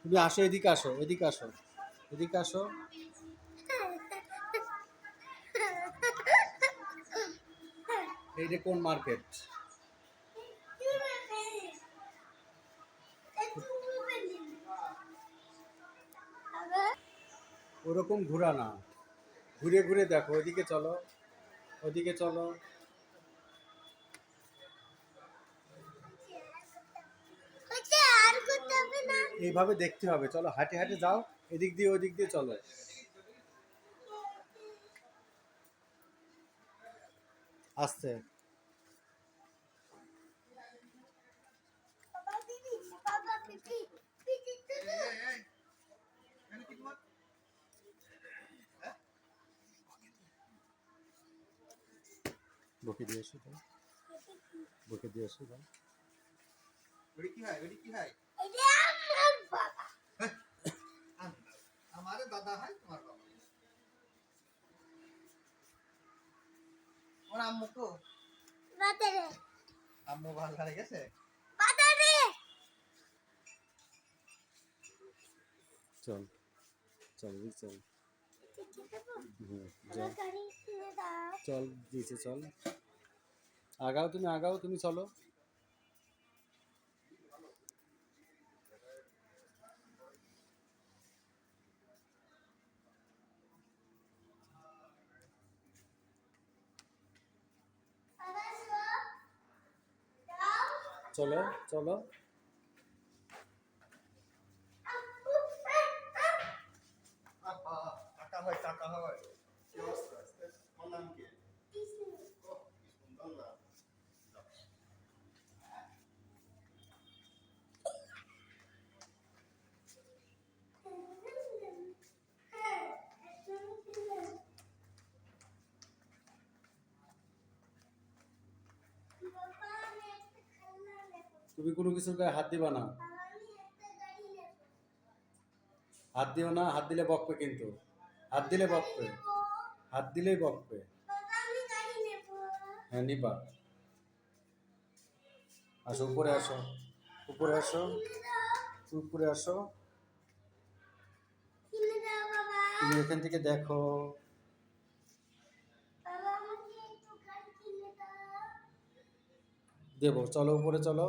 তুমি আসো, এদিকে আসো, এদিকে আসো, এদিকে আসো। এইটা কোন মার্কেট? ওরকম ঘোরা না, ঘুরে ঘুরে দেখো, ওইদিকে চলো, ওইদিকে চলো। এইভাবে দেখতে হবে, চলো হাঁটে হাঁটে যাও, এদিক দিয়ে ওইদিক দিয়ে চলো। আস্তে। বকে দিয়ে এসো যাও, বকে দিয়ে এসো যাও। ওটা কি হয়? ওটা কি হয়? আমারে দাদা হয়, তোমার বাবা। ওর আম্মু তো আম্মু ভালো হয়ে গেছে। চল, চল চল। যাও, চল দিয়েছে, চল আগাও, তুমি আগাও, তুমি চলো। চলো চলো। টাকা হয়, টাকা হয়। কি অবস্থা? তোমার নাম কি? ওহ, কি সুন্দর নাম। তুমি কোনো কিছুর গায়ে হাত দিবা না, হাত দিও না, হাত দিলে বকবে কিন্তু, হাত দিলে বকবে, হাত দিলেই বকবে। হ্যাঁ নিবা। আসো উপরে আসো, উপরে আসো, উপরে আসো। তুমি এখান থেকে দেখো। দেবো, চলো উপরে চলো।